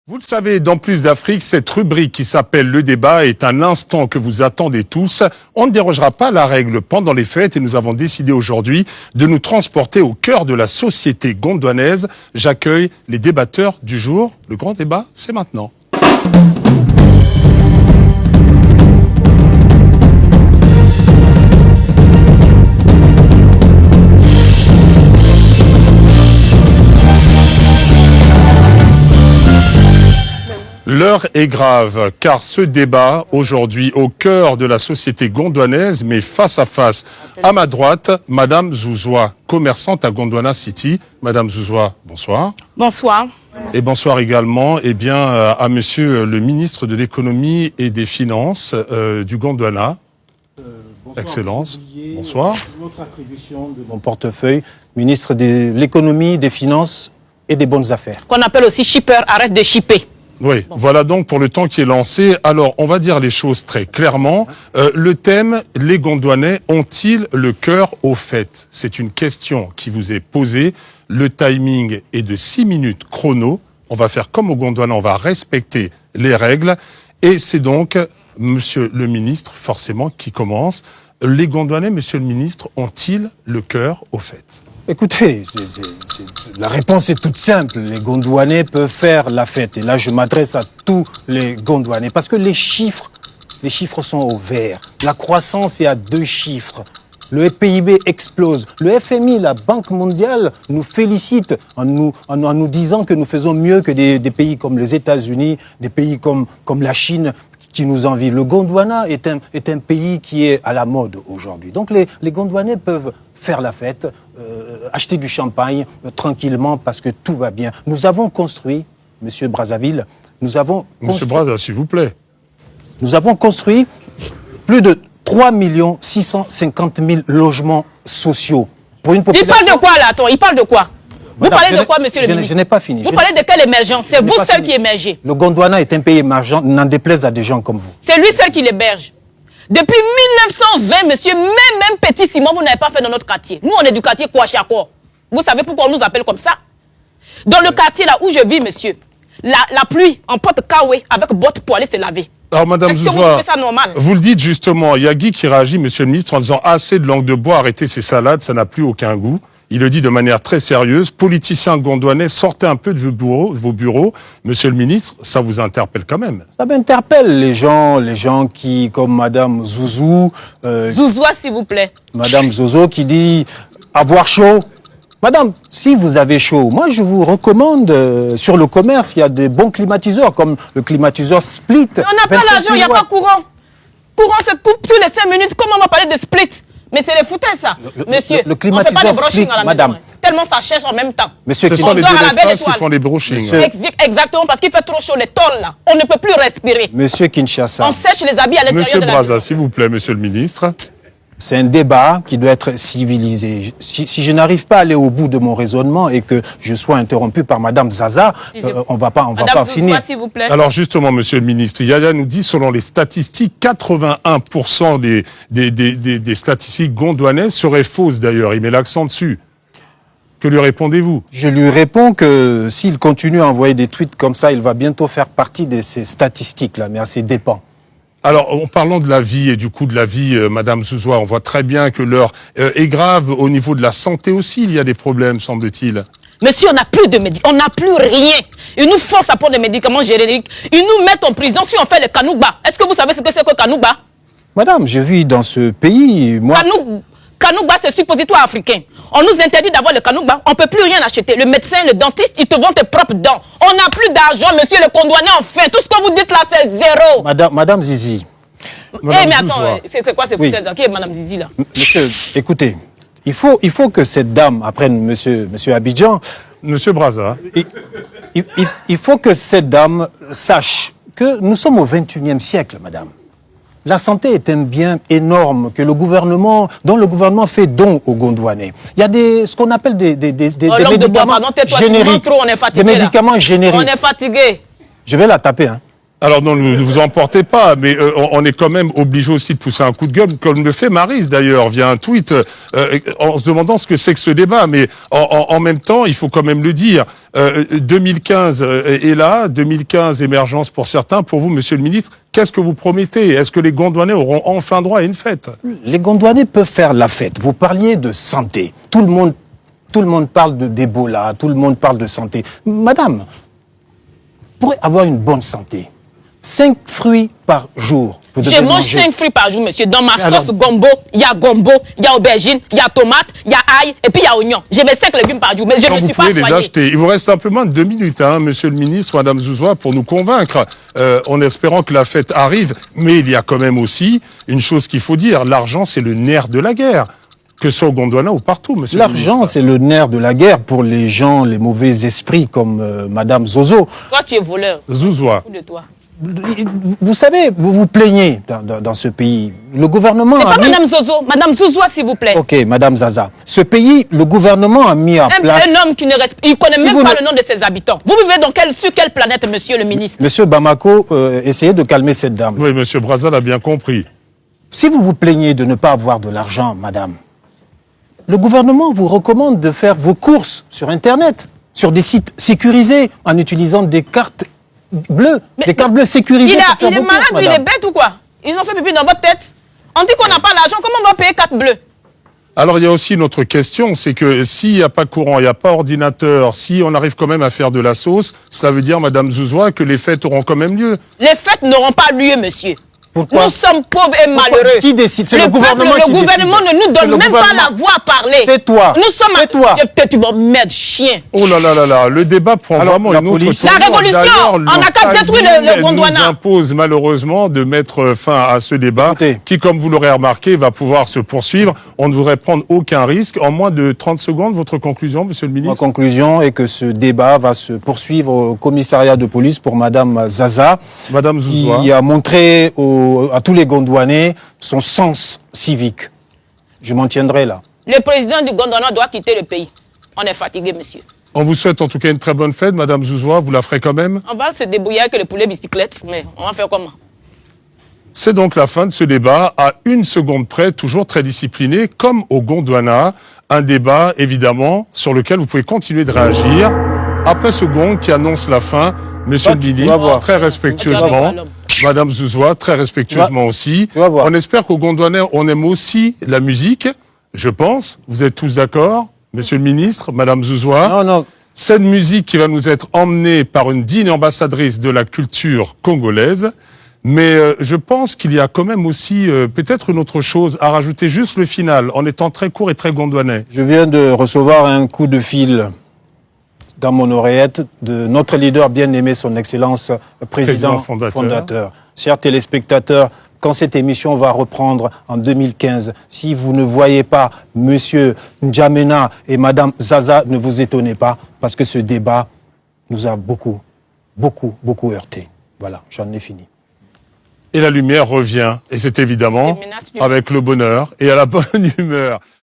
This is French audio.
Vous le savez, dans Plus d'Afrique, cette rubrique qui s'appelle Le Débat est un instant que vous attendez tous. On ne dérogera pas à la règle pendant les fêtes et nous avons décidé aujourd'hui de nous transporter au cœur de la société gondwanaise. J'accueille les débatteurs du jour. Le grand débat, c'est maintenant. L'heure est grave, car ce débat, aujourd'hui, au cœur de la société gondwanaise, mais face à face. À ma droite, Madame Zouzoua, commerçante à Gondwana City. Madame Zouzoua, bonsoir. Bonsoir. Et bonsoir également à Monsieur le ministre de l'économie et des finances du Gondwana. Bonsoir, Excellence. Bonsoir. Notre attribution de mon portefeuille, ministre de l'économie, des finances et des bonnes affaires. Qu'on appelle aussi shipper, arrête de shipper. Oui, voilà donc pour le temps qui est lancé. Alors, on va dire les choses très clairement. Le thème, les Gondwanais ont-ils le cœur au fait? C'est une question qui vous est posée. Le timing est de 6 minutes chrono. On va faire comme au Gondwana, on va respecter les règles. Et c'est donc Monsieur le ministre, forcément, qui commence. Les Gondwanais, Monsieur le ministre, ont-ils le cœur au fait? Écoutez, la réponse est toute simple. Les Gondwanais peuvent faire la fête. Et là, je m'adresse à tous les Gondwanais. Parce que les chiffres sont au vert. La croissance est à 2 chiffres. Le PIB explose. Le FMI, la Banque mondiale, nous félicite en nous disant que nous faisons mieux que des pays comme les États-Unis, des pays comme la Chine qui nous envient. Le Gondwana est un pays qui est à la mode aujourd'hui. Donc les Gondwanais peuvent faire la fête, acheter du champagne tranquillement parce que tout va bien. Nous avons construit, Monsieur Brazzaville, Monsieur Brazza, s'il vous plaît. Nous avons construit plus de 3 650 000 logements sociaux. Pour une population... Il parle de quoi là, attends, il parle de quoi? Vous parlez de quoi, monsieur le ministre? Je n'ai pas fini. Vous parlez de quelle émergence? C'est vous seul qui émergez. Le Gondwana est un pays émergent, n'en déplaise à des gens comme vous. C'est lui seul qui l'héberge. Depuis 1920, monsieur, même petit Simon, vous n'avez pas fait dans notre quartier. Nous, on est du quartier Kouachako. Vous savez pourquoi on nous appelle comme ça? Dans le quartier là où je vis, monsieur, la pluie emporte Kawé avec bottes pour aller se laver. Alors, Madame Zouzoua, vous le dites justement, il y a Guy qui réagit, Monsieur le ministre, en disant « Assez de langue de bois, arrêtez ces salades, ça n'a plus aucun goût ». Il le dit de manière très sérieuse. Politiciens gondwanais, sortez un peu de vos bureaux. Monsieur le ministre, ça vous interpelle quand même. Ça m'interpelle, les gens qui, comme Madame Zouzou... Zouzoua, s'il vous plaît. Madame Zozo qui dit avoir chaud. Madame, si vous avez chaud, moi je vous recommande, sur le commerce, il y a des bons climatiseurs, comme le climatiseur Split. Mais on n'a pas l'argent, il n'y a pas courant. Courant se coupe tous les 5 minutes. Comment on va parler de Split? Mais c'est les foutaises, ça. Monsieur, le climatiseur on ne fait pas de brushing à la madame. maison. Tellement ça cherche en même temps. Monsieur, ce sont les délestages qui font les brushings. Exactement, parce qu'il fait trop chaud, les tôles, là. On ne peut plus respirer. Monsieur Kinshasa. On sèche les habits à l'intérieur Monsieur de la Brazza, maison. s'il vous plaît, Monsieur le ministre. C'est un débat qui doit être civilisé. Si je n'arrive pas à aller au bout de mon raisonnement et que je sois interrompu par Madame Zaza, on va pas finir. S'il vous plaît. Alors justement, Monsieur le ministre, Yaya nous dit, selon les statistiques, 81% des statistiques gondwanaises seraient fausses d'ailleurs. Il met l'accent dessus. Que lui répondez-vous? Je lui réponds que s'il continue à envoyer des tweets comme ça, il va bientôt faire partie de ces statistiques-là, mais à ses dépens. Alors, en parlant de la vie et du coût de la vie, Madame Zouzoua, on voit très bien que l'heure est grave au niveau de la santé aussi. Il y a des problèmes, semble-t-il. Monsieur, on n'a plus de médicaments, on n'a plus rien. Ils nous forcent à prendre des médicaments génériques. Ils nous mettent en prison si on fait le kanouba. Est-ce que vous savez ce que c'est que kanouba? Madame, je vis dans ce pays, moi... Kanouba, c'est suppositoire africain. On nous interdit d'avoir le kanouba, on ne peut plus rien acheter. Le médecin, le dentiste, ils te vendent tes propres dents. On n'a plus d'argent, monsieur le Gondwanais, enfin. Tout ce que vous dites là, c'est zéro. Madame Zizi. Mais attends, c'est quoi ces foutaises là? Qui est Madame Zizi là? Monsieur, écoutez, il faut que cette dame apprenne, monsieur Abidjan. Monsieur Brazza. Il faut que cette dame sache que nous sommes au 21e siècle, madame. La santé est un bien énorme dont le gouvernement fait don aux Gondwanais. Il y a ce qu'on appelle des médicaments génériques. On est fatigué, des médicaments génériques. On est fatigué. Je vais la taper, hein. Alors non, ne vous emportez pas, mais on est quand même obligé aussi de pousser un coup de gueule, comme le fait Maryse d'ailleurs, via un tweet, en se demandant ce que c'est que ce débat. Mais en même temps, il faut quand même le dire, 2015 est là, 2015 émergence pour certains. Pour vous, monsieur le ministre, qu'est-ce que vous promettez? Est-ce que les Gondouanais auront enfin droit à une fête? Les Gondouanais peuvent faire la fête. Vous parliez de santé. Tout le monde parle d'Ebola, tout le monde parle de santé. Madame, pour avoir une bonne santé, 5 fruits par jour. Je mange 5 fruits par jour, monsieur. Dans ma sauce gombo, il y a aubergine, il y a tomate, il y a ail et puis il y a oignon. Je mets 5 légumes par jour, mais je ne suis pas Vous pouvez les acheter. Il vous reste simplement 2 minutes, hein, monsieur le ministre, madame Zouzoua, pour nous convaincre, en espérant que la fête arrive. Mais il y a quand même aussi une chose qu'il faut dire. L'argent, c'est le nerf de la guerre. Que ce soit au Gondwana ou partout, monsieur le ministre. L'argent, c'est le nerf de la guerre pour les gens, les mauvais esprits comme madame Zozo. Toi, tu es voleur. Zouzoua. De toi. Vous savez, vous vous plaignez dans ce pays. Le gouvernement C'est a pas mis... madame Zozo, madame Zouzoua, s'il vous plaît. Ok, madame Zaza. Ce pays, le gouvernement a mis en place... Un homme qui ne respecte... Il connaît même pas le nom de ses habitants. Vous vivez sur quelle planète, monsieur le ministre? Monsieur Bamako, essayez de calmer cette dame. Oui, monsieur Brazza l'a bien compris. Si vous vous plaignez de ne pas avoir de l'argent, madame, le gouvernement vous recommande de faire vos courses sur Internet, sur des sites sécurisés, en utilisant des cartes bleues, des cartes bleues sécurisées. Il pour faire est vos malade courses, ou il est madame. bête ou quoi? Ils ont fait pipi dans votre tête. On dit qu'on n'a pas l'argent, comment on va payer 4 bleus? Alors, il y a aussi une autre question, c'est que s'il n'y a pas courant, il n'y a pas ordinateur, si on arrive quand même à faire de la sauce, cela veut dire, madame Zouzoua, que les fêtes auront quand même lieu. Les fêtes n'auront pas lieu, monsieur. Pourquoi? Nous sommes pauvres et malheureux. Qui décide? C'est le gouvernement qui décide. Le gouvernement ne nous donne même pas la voix à parler. Tais-toi. Nous sommes... Tais-toi. Tais-toi, merde, chien. Oh là là là là, le débat prend Alors, vraiment la une autre police- tournure. La révolution, D'ailleurs, on n'a qu'à détruire le Gondwana. nous impose malheureusement de mettre fin à ce débat Écoutez. qui, comme vous l'aurez remarqué, va pouvoir se poursuivre. On ne voudrait prendre aucun risque. En moins de 30 secondes, votre conclusion, monsieur le Ma ministre? conclusion est que ce débat va se poursuivre au commissariat de police pour madame Zaza, Madame Zouzoua. qui a montré à tous les Gondouanais son sens civique. Je m'en tiendrai là. Le président du Gondwana doit quitter le pays. On est fatigué, monsieur. On vous souhaite en tout cas une très bonne fête, madame Zouzoua. Vous la ferez quand même? On va se débrouiller avec le poulet bicyclette, mais on va faire comment? C'est donc la fin de ce débat, à 1 seconde près, toujours très discipliné, comme au Gondwana. Un débat, évidemment, sur lequel vous pouvez continuer de réagir. Après ce gong qui annonce la fin, monsieur le Tu vas ministre, voir. très respectueusement, madame Zouzoua, très respectueusement aussi. tu vas voir. On espère qu'au Gondwanais, on aime aussi la musique, je pense. Vous êtes tous d'accord, monsieur le ministre, madame Zouzoua? Non, non. Cette musique qui va nous être emmenée par une digne ambassadrice de la culture congolaise. Mais je pense qu'il y a quand même aussi peut-être une autre chose à rajouter, juste le final, en étant très court et très gondouanais. Je viens de recevoir un coup de fil dans mon oreillette de notre leader bien-aimé, son Excellence, président fondateur. Chers téléspectateurs, quand cette émission va reprendre en 2015, si vous ne voyez pas Monsieur N'Djamena et Madame Zaza, ne vous étonnez pas, parce que ce débat nous a beaucoup heurté. Voilà, j'en ai fini. Et la lumière revient, et c'est évidemment avec le bonheur et à la bonne humeur.